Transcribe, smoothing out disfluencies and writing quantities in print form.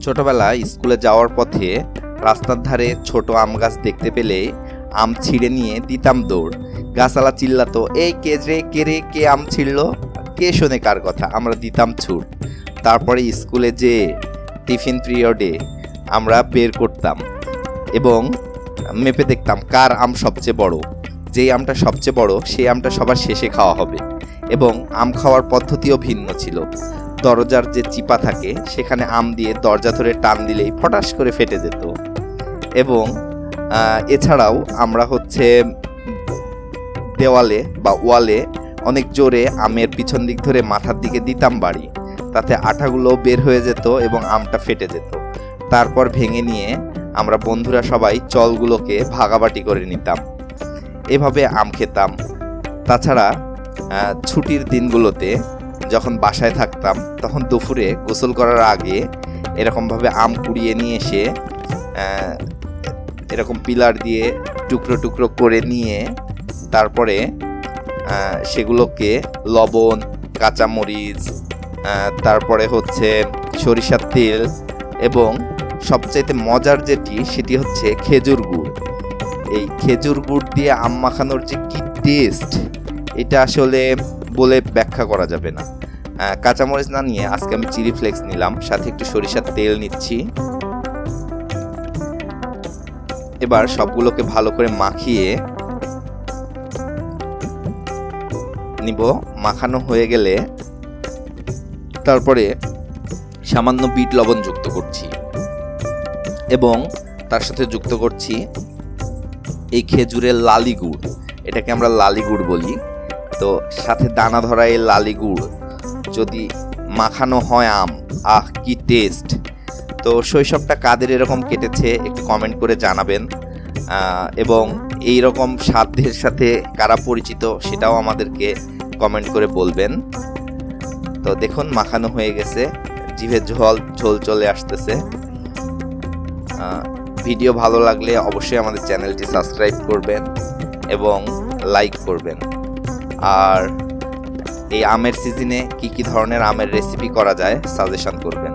ছোটবেলায় স্কুলে যাওয়ার পথে রাস্তার ধারে ছোট আম গাছ দেখতে পেলে আম ছিঁড়ে নিয়ে দিতাম দৌড়। গাছালা চিল্লাতো, এই কে রে কে রে, কে আম ছিঁড়লো, কে শোনে কার কথা। আমরা দিতাম ছুট। তারপরে স্কুলে যে টিফিন পিরিয়ডে আমরা বের করতাম এবং মেপে দেখতাম কার আম সবচেয়ে বড়। যেই আমটা সবচেয়ে বড় সেই আমটা সবার শেষে খাওয়া হবে। এবং আম খাওয়ার পদ্ধতিও ভিন্ন ছিল। দরজার যে চিপা থাকে সেখানে আম দিয়ে দরজা ধরে টান দিলেই ফটাস করে ফেটে যেত। এবং এছাড়াও আমরা দেওয়ালে বা ওয়ালে অনেক জোরে আমের পিছন দিক ধরে মাথার দিকে দিতাম বাড়ি, তাতে আঠাগুলো বের হয়ে যেত এবং আমটা ফেটে যেত। তারপর ভেঙে নিয়ে আমরা বন্ধুরা সবাই চলগুলোকে ভাগাবাটি করে নিতাম। এভাবে আম খেতাম। তাছাড়া ছুটির দিনগুলোতে যখন বাসায় থাকতাম তখন দুপুরে গোসল করার আগে এরকমভাবে আম কুড়িয়ে নিয়ে এসে এরকম পিলার দিয়ে টুকরো টুকরো করে নিয়ে তারপরে সেগুলোকে লবণ, কাঁচামরিচ, তারপরে সরিষার তেল এবং সবচাইতে মজার সেটি হচ্ছে খেজুর গুড়। এই খেজুর গুড় দিয়ে আম মাখানোর যে কি টেস্ট, এটা আসলে বলে ব্যাখ্যা করা যাবে না। কাঁচামরিচ না নিয়ে আজকে আমি চিলি ফ্লেক্স নিলাম, সাথে একটু সরিষার তেল নিচ্ছি। এবার সবগুলোকে ভালো করে মাখিয়ে নিব। মাখানো হয়ে গেলে তারপরে সামান্য বিট লবণ যুক্ত করছি এবং তার সাথে যুক্ত করছি এই খেজুরের লালি গুড়। এটাকে আমরা লালি গুড় বলি। তো সাথে দানা ধরা এই লালি গুড় যদি মাখানো হয় আম, আহ কি টেস্ট! তো শৈশবটা কাদের এরকম কেটেছে একটু কমেন্ট করে জানাবেন, এবং এই রকম স্বাদের সাথে কারা পরিচিত সেটাও আমাদেরকে কমেন্ট করে বলবেন। তো দেখুন মাখানো হয়ে গেছে, জিভে ঝোল চলে আসতেছে। ভিডিও ভালো লাগলে অবশ্যই আমাদের চ্যানেলটি সাবস্ক্রাইব করবেন এবং লাইক করবেন। আর এই আমের সিজনে কি কি ধরনের আমের রেসিপি করা যায় সাজেশন করবেন।